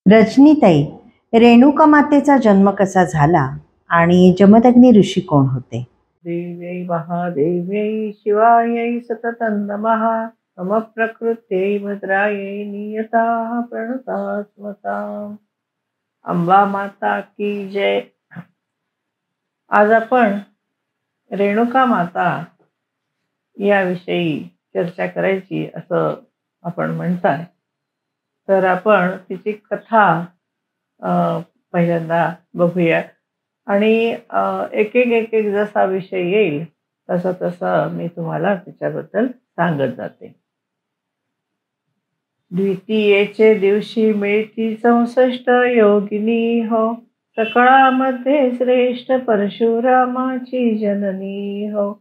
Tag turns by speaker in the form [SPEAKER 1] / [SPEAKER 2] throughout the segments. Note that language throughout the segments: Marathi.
[SPEAKER 1] रजनीताई, रेणुका मातेचा जन्म कसा झाला आणि जमदग्नी ऋषी कोण होते?
[SPEAKER 2] देव्यै महादेव्यै शिवायै सततं नमः। मम प्रकृत्यै भद्रायै नियताः प्रणता स्मताम्। अंबा माता की जय। आज आपण रेणुका माता याविषयी चर्चा करायची असं आपण म्हणताय, तर आपण तिची कथा पहिल्यांदा बघूया आणि एक एक जसा विषय येईल तसा तसा मी तुम्हाला त्याच्याबद्दल सांगत जाते. द्वितीयेचे दिवशी मिळती 64 योगिनी हो, सकळामध्ये श्रेष्ठ परशुरामाची जननी हो.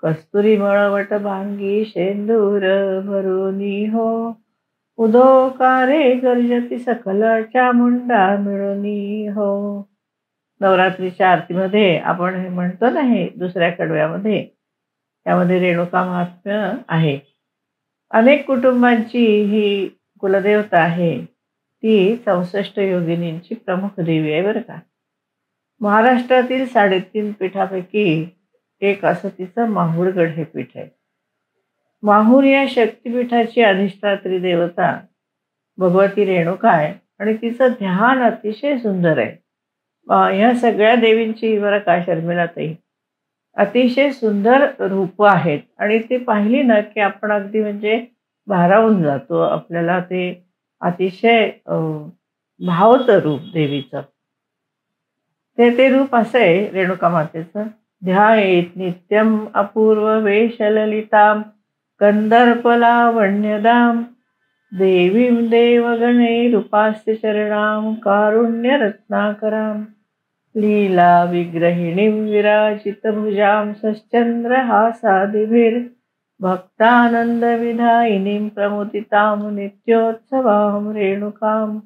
[SPEAKER 2] कस्तुरी मळवट भांगी शेंदूर भरुनी हो, उदोकारे गर्जती सकल चामुंडा मिळुनी हो. नवरात्रीच्या आरतीमध्ये आपण हे म्हणतो ना, हे दुसऱ्या कडव्यामध्ये त्यामध्ये रेणुका महात्म्य आहे. अनेक कुटुंबांची ही कुलदेवता आहे. ती 64 योगिनींची प्रमुख देवी आहे बरं का. महाराष्ट्रातील 3.5 पीठापैकी एक असं तिचं माहूरगड हे पीठ आहे. माहूर या शक्तिपीठाची अधिष्ठात्री देवता भगवती रेणुका आहे आणि तिचं ध्यान अतिशय सुंदर आहे. ह्या सगळ्या देवींची बरं का शर्मिलाताई अतिशय सुंदर रूप आहेत आणि ती पाहिली ना की आपण अगदी म्हणजे भारावून जातो. आपल्याला ते अतिशय भावतं रूप देवीचं. ते रूप असं आहे रेणुका मातेचं. ध्यायेत नित्यम अपूर्व वेश ललिताम कंदर्पलावण्यदाम देवीं देवगणे रूपास्य चरणाम कारुण्य रत्नाकराम लीला विग्रहिणीं विराजित भुजां सश्चंद्रहासादिभिर भक्तानंद विधायिनीं प्रमुदितां नित्योत्सवां रेणुकाम.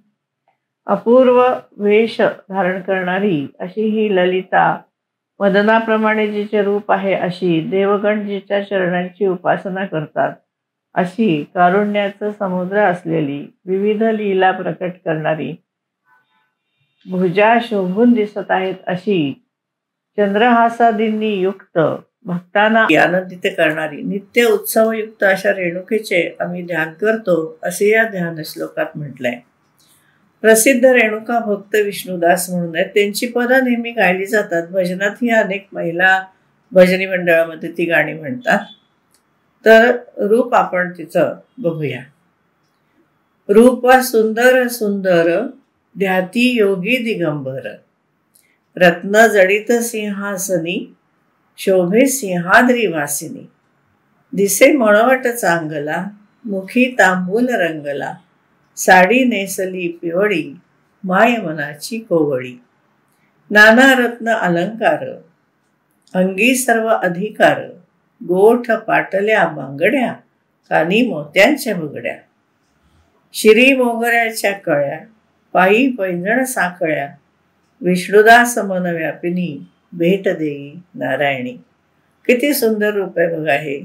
[SPEAKER 2] अपूर्व वेश धारण करणारी अशी ही ललिता, मदनाप्रमाणे जिचे रूप आहे अशी देवगण जिच्या चरणांची उपासना करतात अशी कारुण्याचं समुद्र असलेली, विविध लीला प्रकट करणारी, भुजा शोभून दिसत आहेत अशी, चंद्रहासादींनी युक्त, भक्तांना आनंदित करणारी, नित्य उत्सवयुक्त अशा रेणुकेचे आम्ही ध्यान करतो असे या ध्यान श्लोकात म्हटलंय. प्रसिद्ध रेणुका भक्त विष्णुदास म्हणून आहेत. त्यांची पदं नेहमी गायली जातात. भजनातही अनेक महिला भजनी मंडळामध्ये ती गाणी म्हणतात. तर रूप आपण तिचं बघूया. रूपा सुंदर सुंदर ध्याती योगी दिगंबर, रत्न जडित सिंहासनी शोभे सिंहाद्री वासिनी. दिसे मळवट चांगला मुखी तांबूल रंगला, साडी नेसली पिवळी माय मनाची कोवळी. नाना रत्न अलंकार अंगी सर्व अधिकार, गोठ पाटल्या बांगड्या कानी मोत्यांच्या बुगड्या. शिरी मोगऱ्याच्या कळ्या पायी पैंजण साखळ्या, विष्णुदास मन व्यापिनी भेट देई नारायणी. किती सुंदर रूप आहे बघा हे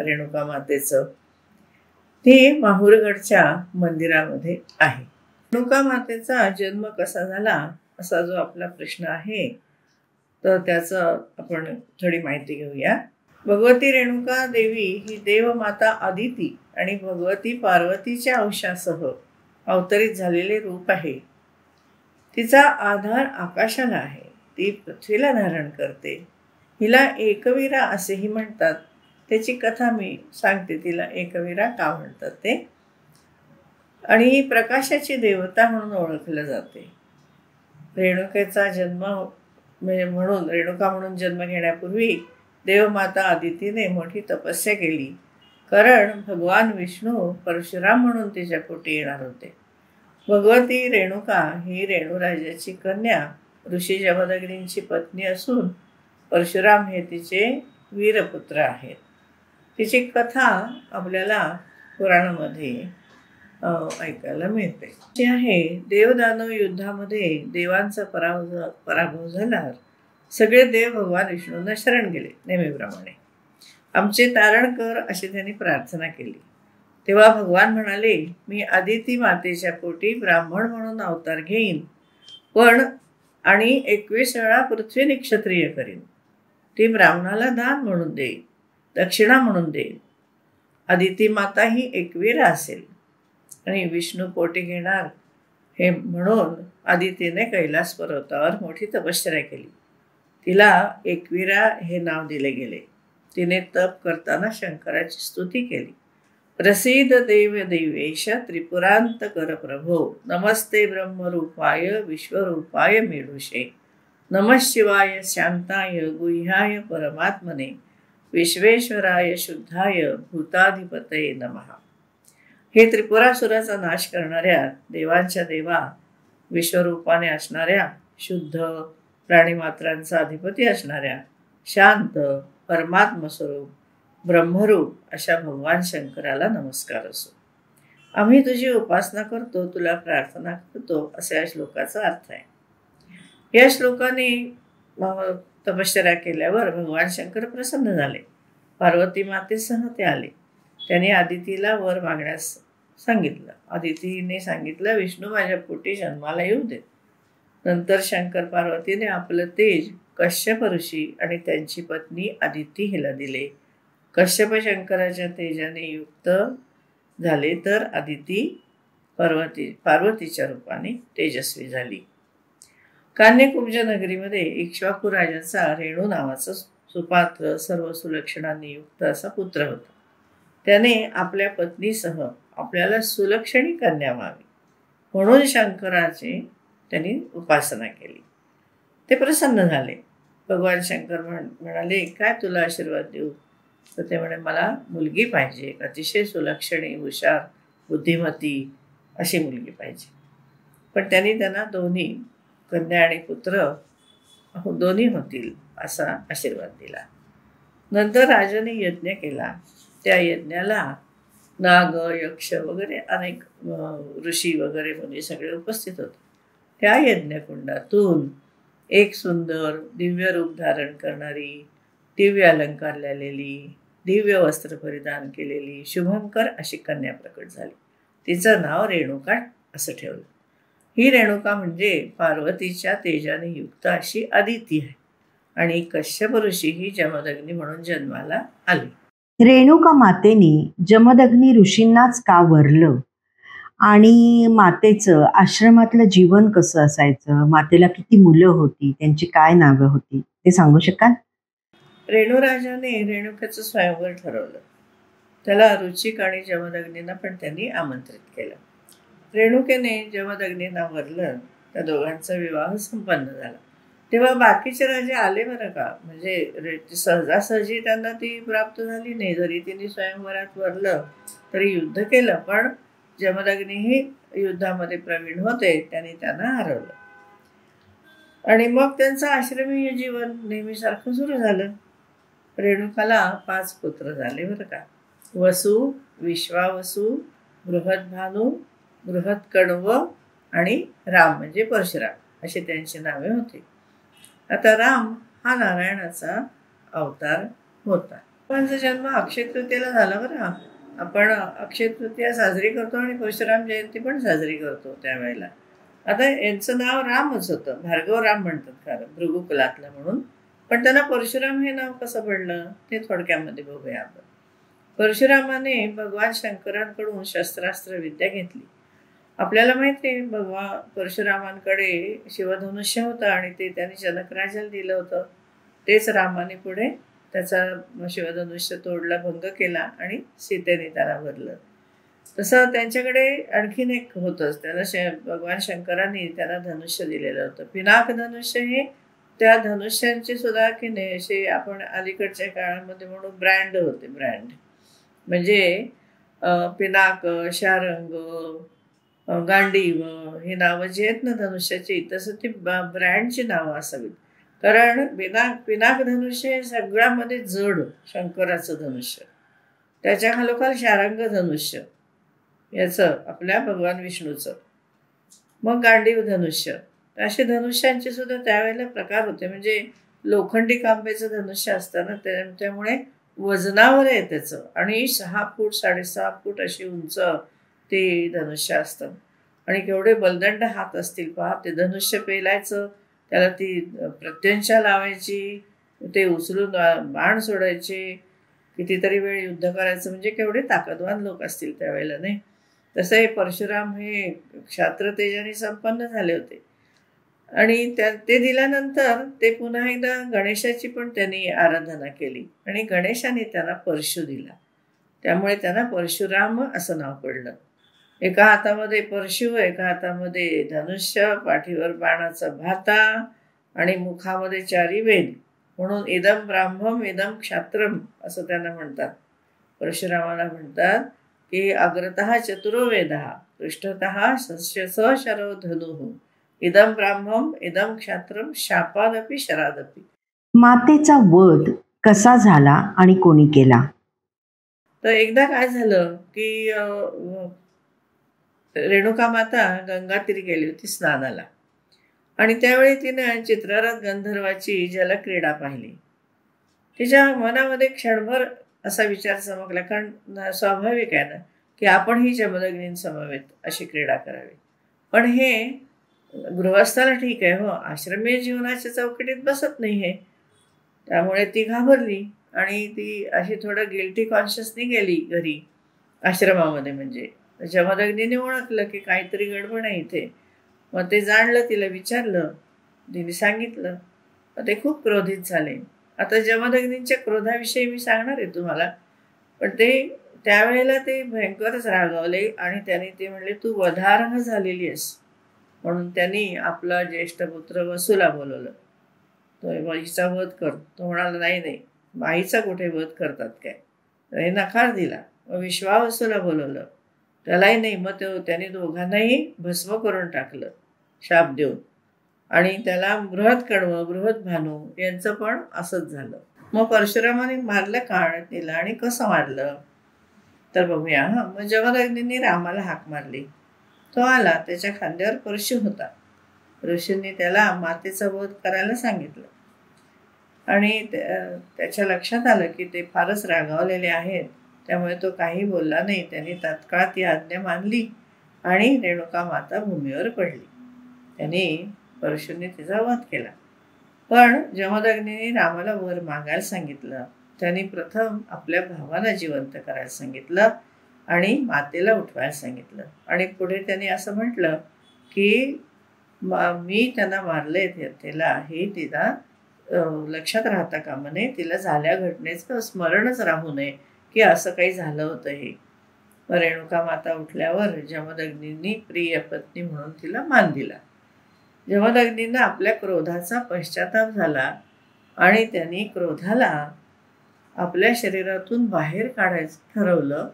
[SPEAKER 2] रेणुका मातेचं. ती माहूरगडच्या मंदिरामध्ये आहे. रेणुका मातेचा जन्म कसा झाला असा जो आपला प्रश्न आहे, तर त्याचं आपण थोडी माहिती घेऊया. भगवती रेणुका देवी ही देवमाता अदिती आणि भगवती पार्वतीच्या अंशासह अवतरित झालेले रूप आहे. तिचा आधार आकाशाला आहे. ती पृथ्वीला धारण करते. हिला एकवीरा असेही म्हणतात. त्याची कथा मी सांगते. तिला एकवीरा का म्हणतात ते. आणि ही प्रकाशाची देवता म्हणून ओळखलं जाते. रेणुकेचा जन्म म्हणून रेणुका म्हणून जन्म घेण्यापूर्वी देवमाता अदितीने मोठी तपस्या केली, कारण भगवान विष्णू परशुराम म्हणून तिच्या पोटी येणार होते. भगवती रेणुका ही रेणुराजाची कन्या ऋषी जमदग्नींची पत्नी असून परशुराम हे तिचे वीरपुत्र आहेत. तिची कथा आपल्याला पुराणामध्ये ऐकायला मिळते. जी आहे, देवदानव युद्धामध्ये देवांचा पराभव झाल्यावर सगळे देव भगवान विष्णूंना शरण गेले. नेहमीप्रमाणे आमचे तारण कर अशी त्यांनी प्रार्थना केली. तेव्हा भगवान म्हणाले, मी आदिती मातेच्या पोटी ब्राह्मण म्हणून अवतार घेईन, पण आणि 21 वेळा पृथ्वी निक्षत्रिय करीन. ती ब्राह्मणाला दान म्हणून देईन, दक्षिणा म्हणून देईन. आदिती माता ही 21 असेल आणि विष्णू पोटी घेणार हे म्हणून आदितीने कैलास पर्वतावर मोठी तपश्चर्या केली. तिला 21 हे नाव दिले गेले. तिने तप करताना शंकराची स्तुती केली. प्रसिद्ध देव देवेश त्रिपुरांतकर प्रभो, नमस्ते ब्रह्मरूपाय विश्वरूपाय मेढुषे, नमः शिवाय शांताय गुह्याय परमात्मने, विश्वेश्वराय शुद्धाय भूताधिपतये नमः. हे त्रिपुरासुराचा नाश करणाऱ्या, देवांच्या देवा, विश्वरूपाने असणाऱ्या, शुद्ध प्राणीमात्रांचा अधिपती असणाऱ्या, शांत परमात्मस्वरूप ब्रह्मरूप अशा भगवान शंकराला नमस्कार असो. आम्ही तुझी उपासना करतो, तुला प्रार्थना करतो, असा या श्लोकाचा अर्थ आहे. या श्लोकाने तपश्चर्या केल्यावर भगवान शंकर प्रसन्न झाले. पार्वती मातेसह ते आले. त्याने आदितीला वर मागण्यास सांगितलं. आदितीने सांगितलं, विष्णू माझ्या पोटी जन्माला येऊ दे. नंतर शंकर पार्वतीने आपलं तेज कश्यप ऋषी आणि त्यांची पत्नी आदिती हिला दिले. कश्यप शंकराच्या तेजाने युक्त झाले तर आदिती पार्वतीच्या रूपाने तेजस्वी झाली. कान्यकुब्ज नगरीमध्ये इक्ष्वाकू राजाचा रेणू नावाचा सुपात्र सर्व सुलक्षणांनी युक्त असा पुत्र होता. त्याने आपल्या पत्नीसह आपल्याला सुलक्षणी कन्या व्हावी म्हणून शंकराची त्यांनी उपासना केली. ते प्रसन्न झाले. भगवान शंकर म्हणाले, काय तुला आशीर्वाद देऊ? तर ते म्हणे, मला मुलगी पाहिजे, अतिशय सुलक्षणी, हुशार, बुद्धिमती अशी मुलगी पाहिजे. पण त्यांना दोन्ही कन्या आणि पुत्र दोन्ही होतील असा आशीर्वाद दिला. नंतर राजाने यज्ञ केला. त्या यज्ञाला नाग, यक्ष वगैरे अनेक ऋषी वगैरे म्हणजे सगळे उपस्थित होते. त्या यज्ञकुंडातून एक सुंदर दिव्य रूप धारण करणारी, दिव्य अलंकार लावलेली, दिव्य वस्त्र परिधान केलेली, शुभंकर अशी कन्या प्रकट झाली. तिचं नाव रेणुका असं ठेवलं. ही रेणुका म्हणजे पार्वतीच्या तेजाने युक्त अशी आदिती आहे आणि कश्यप ऋषी ही जमदग्नी म्हणून जन्माला आली.
[SPEAKER 1] रेणुका मातेने जमदग्नी ऋषींनाच का वरलं आणि मातेचं आश्रमातलं जीवन कसं असायचं, मातेला किती मुलं होती, त्यांची काय नावं होती, ते सांगू शकाल?
[SPEAKER 2] रेणुराजाने रेणुकाचं स्वयंवर ठरवलं. त्याला रुचिक आणि जमदग्नींना पण त्यांनी आमंत्रित केलं. रेणुकेने जमदग्नींना वरलं. त्या दोघांचा विवाह संपन्न झाला. तेव्हा बाकीचे राजे आले बरं का, म्हणजे सहजासहजी त्यांना ती प्राप्त झाली नाही. जरी तिने स्वयंवरात वरलं तरी युद्ध केलं, पण जमदग्नीही युद्धामध्ये प्रवीण होते, त्यांनी त्यांना हरवलं. आणि मग त्यांचं आश्रमीय जीवन नेहमीसारखं सुरू झालं. रेणुकाला 5 पुत्र झाले बरं का. वसु, विश्वावसु, बृहद्भानू, बृहत्कण्व आणि राम म्हणजे परशुराम अशी त्यांची नावे होती. आता राम हा नारायणाचा अवतार होता. त्यांचा जन्म अक्षय तृतीयेला झाला बरं. आपण अक्षय तृतीया साजरी करतो आणि परशुराम जयंती पण साजरी करतो त्यावेळेला. आता यांचं नाव रामच होतं, भार्गव राम म्हणतात कारण भृगुकुलातलं म्हणून. पण त्यांना परशुराम हे नाव कसं पडलं ते थोडक्यामध्ये बघूया आपण. परशुरामाने भगवान शंकरांकडून शस्त्रास्त्र विद्या घेतली. आपल्याला माहिती आहे परशुरामांकडे शिवधनुष्य होतं आणि ते त्यांनी जनकराजाला दिलं होतं. तेच रामाने पुढे त्याचा शिवधनुष्य तोडला, भंग केला आणि सीतेने त्याला भरलं. तसं त्यांच्याकडे आणखीन एक होतंच. त्याला भगवान शंकरांनी त्यांना धनुष्य दिलेलं होतं. पिनाक धनुष्य हे त्या धनुष्यांचे सुद्धा की नाही असे आपण अलीकडच्या काळामध्ये म्हणून ब्रँड होते. ब्रँड म्हणजे पिनाक, शारंग, गांडीव ही नावं जी आहेत ना धनुष्याची, तसं ती ब्रँडची नावं असावीत. कारण पिनाक धनुष्य हे सगळ्यामध्ये जड शंकराचं धनुष्य. त्याच्या खालोखाल शारंग धनुष्य याचं आपल्या भगवान विष्णूचं, मग गांडीव धनुष्य. असे धनुष्यांचे सुद्धा त्यावेळेला प्रकार होते. म्हणजे लोखंडी कांबेचं धनुष्य असताना त्यामुळे वजनावर आहे त्याचं, आणि 6 फूट 6.5 फूट अशी उंच ते धनुष्य असतं, आणि केवढे बलदंड हात असतील पहा. ते धनुष्य पेलायचं, त्याला ती प्रत्यंशा लावायची, ते उचलून बाण सोडायचे, कितीतरी वेळ युद्ध करायचं. म्हणजे केवढे ताकदवान लोक असतील त्यावेळेला, नाही? तसं हे परशुराम हे क्षात्र तेजाने संपन्न झाले होते. आणि ते दिल्यानंतर ते पुन्हा एकदा गणेशाची पण त्यांनी आराधना केली, आणि गणेशाने त्यांना परशु दिला. त्यामुळे त्यांना परशुराम असं नाव पडलं. एका हातामध्ये परशु, एका हातामध्ये धनुष्य, पाठीवर बाणाचा भाता, आणि मुखामध्ये 4 वेद. म्हणून इदम ब्राह्मम इदम क्षात्रम असं त्यांना म्हणतात. परशुरामाला म्हणतात की अग्रतः चतुरो वेदः, पृष्ठतः सशरो धनुः, इदम ब्राह्मम इदम क्षात्रम, शापादपि शरादपि.
[SPEAKER 1] मातेचा वध कसा झाला आणि कोणी केला?
[SPEAKER 2] तर एकदा काय झालं की रेणुका माता गंगातीरी गेली होती स्नानाला, आणि त्यावेळी तिने चित्ररथ गंधर्वाची जलक्रीडा पाहिली. तिच्या मनामध्ये क्षणभर असा विचार चमकला, कारण स्वाभाविक आहे ना की आपणही जमदग्नींसमवेत अशी क्रीडा करावी. पण हे गृहस्थाला ठीक आहे, हो, आश्रमीय जीवनाच्या चौकटीत बसत नाही हे. त्यामुळे ती घाबरली, आणि ती अशी थोडं गिल्टी कॉन्शियसनी गेली घरी, आश्रमामध्ये. म्हणजे जमदग्नीने ओळखलं की काहीतरी गडबड आहे इथे. मग ते जाणलं, तिला विचारलं, तिने सांगितलं. मग ते खूप क्रोधित झाले. आता जमदग्नींच्या क्रोधाविषयी मी सांगणार आहे तुम्हाला, पण त्यावेळेला ते भयंकरच रागावले, आणि त्यांनी ते म्हणले, तू वधार्ह झालेली आहेस. म्हणून त्यांनी आपला ज्येष्ठ पुत्र वसूला बोलवलं. तो हिचा वध कर. तो म्हणाला, नाही नाही, माईचा कुठे वध करतात काय. हे नकार दिला. मग विश्वावसूला बोलवलं, त्यालाही नाही. मग त्याने दोघांनाही भस्म करून टाकलं शाप देऊन. आणि त्याला बृहत्कण्व, बृहद्भानू यांचं पण असंच झालं. मग परशुरामाने मारलं का तिला, आणि कसं मारलं तर बघूया. मग जमदग्नींनी रामाला हाक मारली. तो आला. त्याच्या खांद्यावर परशु होता. ऋषींनी त्याला मातेचा वध करायला सांगितलं, आणि त्याच्या लक्षात आलं की ते फारच रागावलेले आहेत. त्यामुळे तो काही बोलला नाही. त्यांनी तात्काळ ती आज्ञा मानली, आणि रेणुका माता भूमीवर पडली. त्यांनी परशुंनी तिचा वध केला. पण जमदग्नीने रामाला वर मागायला सांगितलं. त्यांनी प्रथम आपल्या भावाला जिवंत करायला सांगितलं, आणि मातेला उठवायला सांगितलं. आणि पुढे त्यांनी असं म्हटलं की मी त्यांना मारले, तिला हे तिला लक्षात राहता कामा नये, तिला झाल्या घटनेचं स्मरणच राहू नये की असं काही झालं होतं हे. रेणुका माता उठल्यावर जमदग्नींनी प्रिय पत्नी म्हणून तिला मान दिला. जमदग्नींना आपल्या क्रोधाचा पश्चाताप झाला, आणि त्यांनी क्रोधाला आपल्या शरीरातून बाहेर काढायचं ठरवलं.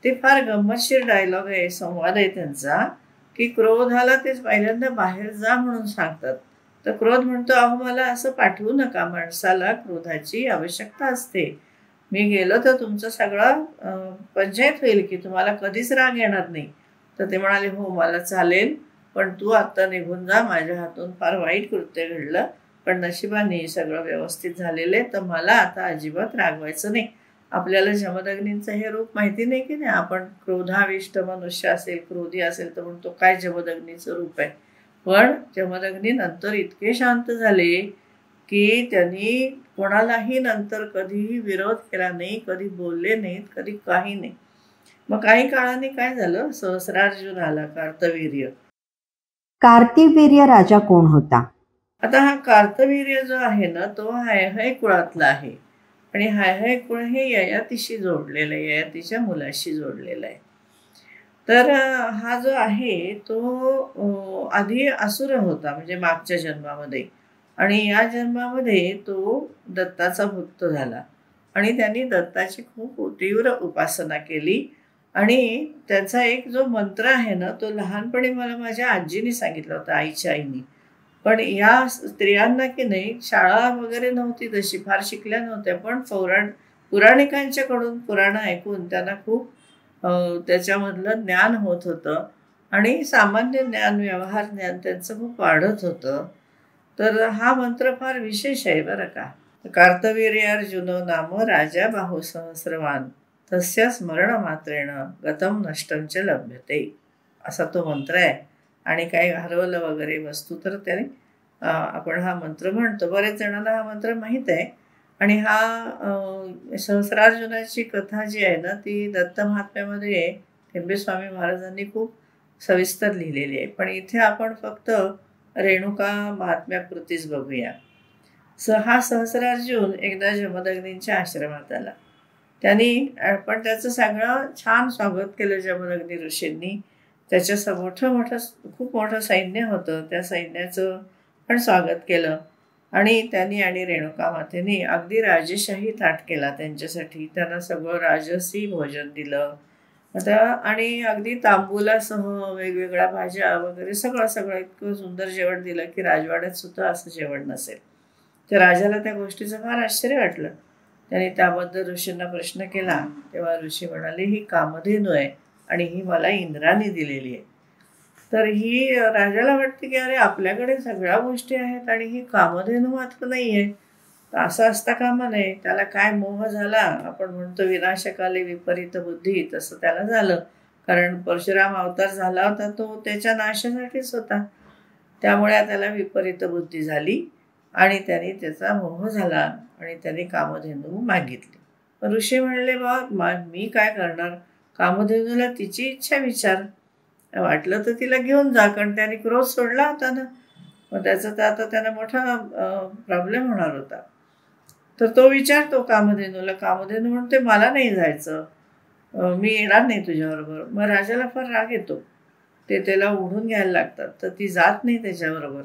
[SPEAKER 2] ते फार गंमतशीर डायलॉग आहे, संवाद आहे त्यांचा, की क्रोधाला तेच पहिल्यांदा बाहेर जा म्हणून सांगतात. तर क्रोध म्हणतो, अहो मला असं पाठवू नका, माणसाला क्रोधाची आवश्यकता असते. मी गेलो तर तुमचं सगळं पंचायत होईल की तुम्हाला कधीच राग येणार नाही. तर ते म्हणाले, हो मला चालेल, पण तू आत्ता निघून जा, माझ्या हातून फार वाईट कृत्य घडलं, पण नशिबाने सगळं व्यवस्थित झालेलं, तर मला आता अजिबात रागवायचं नाही. आपल्याला जमदग्नींचं हे रूप माहिती नाही की नाही. आपण क्रोधाविष्ट मनुष्य असेल, क्रोधी असेल तर म्हणतो काय जमदग्नीचं रूप आहे. पण जमदग्नी नंतर इतके शांत झाले की त्यांनी कोणालाही नंतर कधीही विरोध केला नाही, कधी बोलले नाहीत, कधी काही नाही. मग काही काळाने काय झालं, सहस्रार्जुन आला, कार्तवीर्य.
[SPEAKER 1] कार्तिवीर्य राजा कोण होता?
[SPEAKER 2] आता हा कार्तवीर्य जो आहे ना, तो हयहय कुळातला आहे, आणि हयहय कुळ हे ययातीशी जोडलेलं आहे, ययातीच्या मुलाशी जोडलेलं आहे. तर हा जो आहे तो आधी असुर होता, म्हणजे मागच्या जन्मामध्ये, आणि या जन्मामध्ये तो दत्ताचा भक्त झाला, आणि त्यांनी दत्ताची खूप तीव्र उपासना केली. आणि त्याचा एक जो मंत्र आहे ना, तो लहानपणी मला माझ्या आजीने सांगितला होता, आईच्या आईने. पण या स्त्रियांना की नाही शाळा वगैरे नव्हती, तशी फार शिकल्या नव्हत्या, पण पुराणिकांच्याकडून पुराणं ऐकून त्यांना खूप त्याच्यामधलं ज्ञान होत होतं, आणि सामान्य ज्ञान, व्यवहार ज्ञान त्यांचं खूप वाढत होतं. तर हा मंत्र फार विशेष आहे बरं का. कार्तवीर्यार्जुनो नाम राजा बाहू सहस्रवान तस्य स्मरणमात्रेण गतम नष्टंच लभ्यते, असा तो मंत्र आहे. आणि काही हरवलं वगैरे वस्तू तर त्याने आपण हा मंत्र म्हणतो. बरेच जणांना हा मंत्र माहीत आहे. आणि हा सहस्रार्जुनाची कथा जी आहे ना, ती दत्त महात्म्यामध्ये टेंबेस्वामी महाराजांनी खूप सविस्तर लिहिलेली आहे. पण इथे आपण फक्त रेणुका महात्म्यापुरतीच बघूया. हा सहस्रार्जुन एकदा जमदग्नींच्या आश्रमात आला. त्यांनी पण त्याचं सगळं छान स्वागत केलं जमदग्नी ऋषींनी. त्याच्या खूप मोठं सैन्य होतं. त्या सैन्याचं पण स्वागत केलं. आणि त्यांनी आणि रेणुका मातेनी अगदी राजेशाही ताट केला त्यांच्यासाठी. त्यांना सगळं राजसी भोजन दिलं आता. आणि अगदी तांबूलासह वेगवेगळ्या भाज्या वगैरे सगळं इतकं सुंदर जेवण दिलं की राजवाड्यात सुद्धा असं जेवण नसेल. तर राजाला त्या गोष्टीचं फार आश्चर्य वाटलं. त्याने त्याबद्दल ऋषींना प्रश्न केला. तेव्हा ऋषी म्हणाले, ही कामधेनू आहे आणि ही मला इंद्राने दिलेली आहे. तर ही राजाला वाटते की अरे आपल्याकडे सगळ्या गोष्टी आहेत आणि ही कामधेनू मात्र नाही आहे. तर असं असता कामा नये. त्याला काय मोह झाला, आपण म्हणतो विनाशकाले विपरीत बुद्धी, तसं त्याला झालं. कारण परशुराम अवतार झाला होता तो त्याच्या नाशासाठीच होता. त्यामुळे त्याला विपरीत बुद्धी झाली आणि त्याने त्याचा मोह झाला आणि त्याने कामधेनू मागितली. पण ऋषी म्हणले, बा मी काय करणार, कामधेनूला तिची इच्छा विचार, वाटलं तर तिला घेऊन जा. कारण त्याने क्रोध सोडला होता ना, मग त्याचा तर आता त्याला मोठा प्रॉब्लेम होणार होता. तर तो विचारतो कामधेनूला. कामधेनू म्हणते मला नाही जायचं, मी येणार नाही तुझ्याबरोबर. मग राजाला फार राग येतो. ते त्याला ओढून घ्यायला लागतात. तर ती जात नाही त्याच्याबरोबर.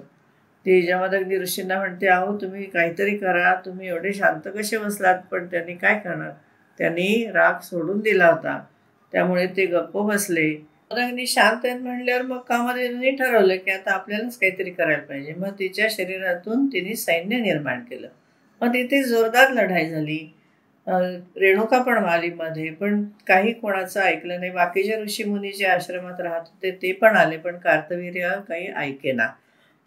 [SPEAKER 2] ती जमदग्नी ऋषींना म्हणते, अहो तुम्ही काहीतरी करा, तुम्ही एवढे शांत कसे बसलात. पण त्यांनी काय करणार, त्यांनी राग सोडून दिला होता. त्यामुळे ते गप्प बसले. जमदग्नी शांत आहेत म्हणल्यावर मग कामधेनूंनी ठरवलं की आता आपल्यालाच काहीतरी करायला पाहिजे. मग तिच्या शरीरातून तिने सैन्य निर्माण केलं. मग तिथे जोरदार लढाई झाली. रेणुका पण आली मध्ये, पण काही कोणाचं ऐकलं नाही. बाकीचे ऋषीमुनी जे आश्रमात राहत होते ते पण आले, पण कार्तवीर्य काही ऐकेना.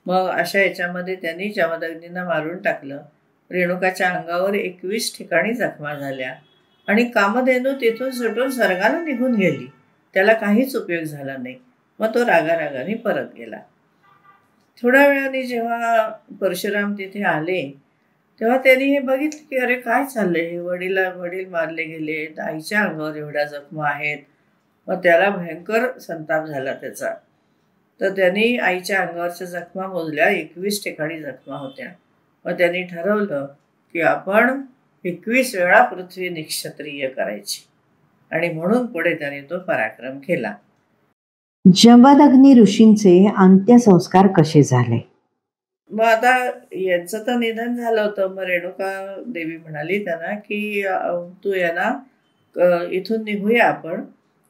[SPEAKER 2] मग अशा याच्यामध्ये त्यांनी जमदग्नींना मारून टाकलं. रेणुकाच्या अंगावर 21 ठिकाणी जखमा झाल्या आणि कामधेनू तिथून सुटून स्वर्गाला निघून गेली. त्याला काहीच उपयोग झाला नाही. मग तो रागारागाने परत गेला. थोड्या वेळाने जेव्हा परशुराम तिथे आले तेव्हा त्यांनी हे बघितलं की अरे काय चाललंय, हे वडील मारले गेले, आईच्या अंगावर एवढ्या जखमा आहेत. मग त्याला भयंकर संताप झाला त्याचा. तर त्यांनी आईच्या अंगावरच्या जखमा मोजल्या. 21 ठिकाणी जखमा होत्या. मग त्यांनी ठरवलं की आपण 21 वेळा पृथ्वी निक्षत्रिय करायची. आणि म्हणून पुढे त्याने तो पराक्रम केला.
[SPEAKER 1] जमदग्नी ऋषींचे अंत्यसंस्कार कसे झाले?
[SPEAKER 2] मग आता यांचं तर निधन झालं होतं. मग रेणुका देवी म्हणाली त्यांना की तू यांना इथून निघूया आपण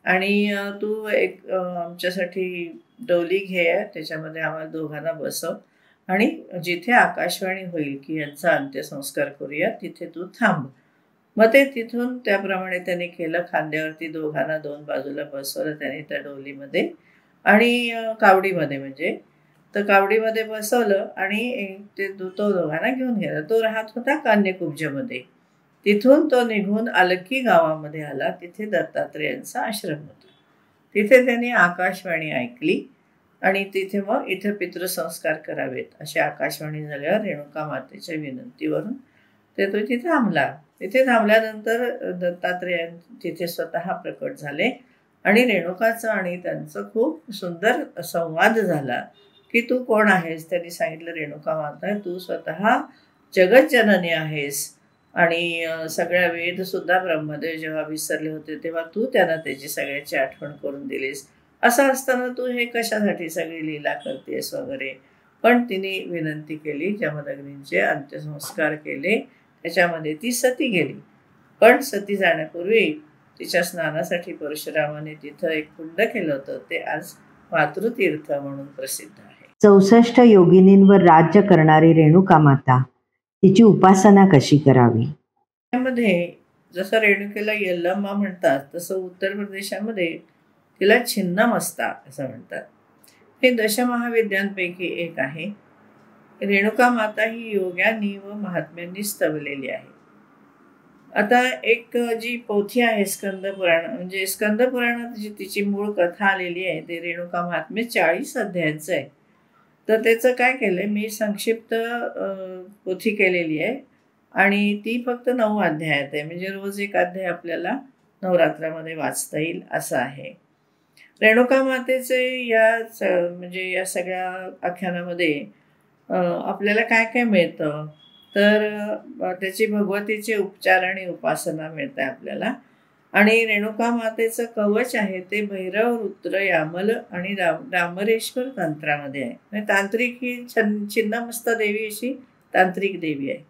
[SPEAKER 2] आणि तू एक आमच्यासाठी डोली घे, त्याच्यामध्ये आम्हाला दोघांना बसव आणि जिथे आकाशवाणी होईल की यांचा अंत्यसंस्कार करूया तिथे तू थांब. मग ते तिथून त्याप्रमाणे त्यांनी केलं. खांद्यावरती दोघांना दोन बाजूला बसवलं त्याने त्या डोलीमध्ये आणि कावडीमध्ये, म्हणजे तर कावडीमध्ये बसवलं आणि तो दोघांना घेऊन गेला. तो राहत होता कान्यकुब्जमध्ये. तिथून तो निघून अलकी गावामध्ये आला. तिथे दत्तात्रेयांचा आश्रम होता. तिथे त्यांनी आकाशवाणी ऐकली आणि तिथे मग इथे पितृसंस्कार करावेत अशी आकाशवाणी झाल्यावर रेणुका मातेच्या विनंतीवरून तो तिथे थांबला. तिथे थांबल्यानंतर दत्तात्रेय तिथे स्वतः प्रकट झाले आणि रेणुकाचं आणि त्यांचं खूप सुंदर संवाद झाला की तू कोण आहेस. त्यांनी सांगितलं, रेणुका माता तू स्वतः जगज्जननी आहेस आणि सगळ्या वेदसुद्धा ब्रह्मदेव जेव्हा विसरले होते तेव्हा तू त्यांना त्याची सगळ्याची आठवण करून दिलीस. असं असताना तू हे कशासाठी सगळी लीला करतेस वगैरे. पण तिने विनंती केली, जमदग्नींचे अंत्यसंस्कार केले. त्याच्यामध्ये ती सती गेली. पण सती जाण्यापूर्वी तिच्या स्नानासाठी परशुरामाने तिथं एक कुंड केलं होतं. ते आज मातृतीर्थ म्हणून प्रसिद्ध आहे.
[SPEAKER 1] 64 योगिनींवर राज्य करणारी रेणुका माता, तिची उपासना कशी करावी?
[SPEAKER 2] त्यामध्ये जसं रेणुकेला यल्लम्मा म्हणतात तसं उत्तर प्रदेशामध्ये तिला छिन्नमस्ता असं म्हणतात. हे दशमहाविद्यांपैकी एक आहे. रेणुका माता ही योग्यांनी व महात्म्यांनी स्तवलेली आहे. आता एक जी पोथी आहे स्कंद पुराण, म्हणजे स्कंद पुराणात जी तिची मूळ कथा आलेली आहे ते रेणुका महात्म्य 40 अध्यायांचं आहे. तर त्याचं काय केलंय, मी संक्षिप्त पोथी केलेली आहे आणि ती फक्त 9 अध्यायात आहे. म्हणजे रोज एक अध्याय आपल्याला नवरात्रामध्ये वाचता येईल असं आहे. रेणुका मातेचे म्हणजे या सगळ्या आख्यानामध्ये आपल्याला काय काय मिळतं, तर त्याची भगवतीचे उपचार आणि उपासना मिळते आपल्याला. आणि रेणुका मातेचं कवच आहे ते भैरव, रुद्र, यामल आणि डांबरेश्वर तंत्रामध्ये आहे. म्हणजे तांत्रिक ही छिन्नमस्ता देवी अशी तांत्रिक देवी आहे.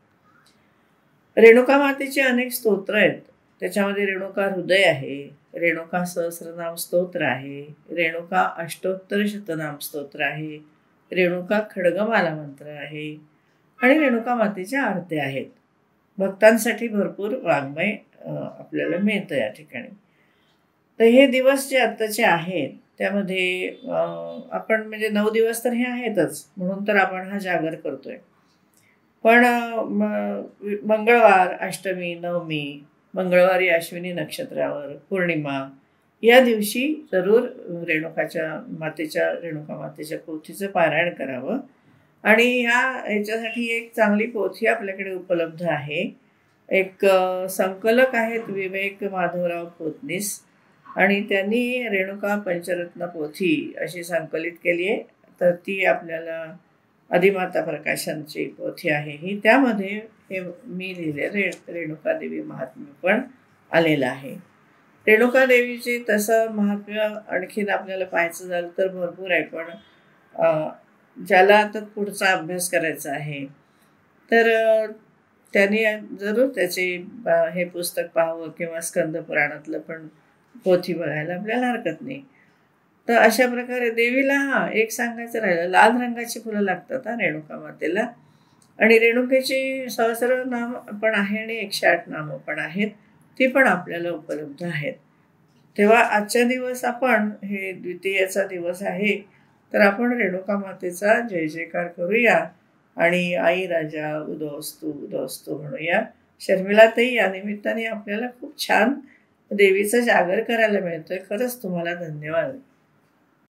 [SPEAKER 2] रेणुका मातेचे अनेक स्तोत्र आहेत. त्याच्यामध्ये रेणुका हृदय आहे, रेणुका सहस्रनाम स्तोत्र आहे, रेणुका अष्टोत्तर शतनाम स्तोत्र आहे, रेणुका खड्गमाला मंत्र आहे आणि रेणुका मातेच्या आरती आहेत. भक्तांसाठी भरपूर वाङ्मय आपल्याला मिळतं या ठिकाणी. तर हे दिवस जे आत्ताचे आहेत त्यामध्ये आपण म्हणजे 9 दिवस तर हे आहेतच, म्हणून तर आपण हा जागर करतोय. पण मंगळवार, अष्टमी, नवमी, मंगळवारी अश्विनी नक्षत्रावर, पौर्णिमा या दिवशी जरूर रेणुका मातेच्या पोथीचं पारायण करावं. आणि ह्याच्यासाठी एक चांगली पोथी आपल्याकडे उपलब्ध आहे. एक संकलक आहेत विवेक माधवराव पोतनीस, आणि त्यांनी रेणुका पंचरत्न पोथी अशी संकलित केली आहे. तर ती आपल्याला आदिमाता प्रकाशनची पोथी आहे ही. त्यामध्ये हे मी लिहिले रेणुका देवी महात्म्य पण आलेलं आहे. रेणुका देवीचे तसं महात्म्य आणखीन आपल्याला पाहायचं झालं तर भरपूर आहे. पण ज्याला आता पुढचा अभ्यास करायचा आहे तर त्यांनी जरूर त्याचे हे पुस्तक पाहावं किंवा स्कंद पुराणातलं पण पोथी बघायला आपल्याला हरकत नाही. तर अशा प्रकारे देवीला एक सांगायचं राहिलं, लाल रंगाची फुलं लागतात रेणुका मातेला. आणि रेणुकेची सहस्र नाम पण आहे आणि 108 नामं पण आहेत, ती पण आपल्याला उपलब्ध आहेत. तेव्हा आजच्या दिवस आपण हे द्वितीयेचा दिवस आहे, तर आपण रेणुका मातेचा जय जयकार करूया आणि आई राजा उदोस्तू उदोस्तू म्हणूया. शर्मिलाताई, या निमित्ताने आपल्याला खूप छान देवीचा जागर करायला मिळतोय. खरंच तुम्हाला धन्यवाद.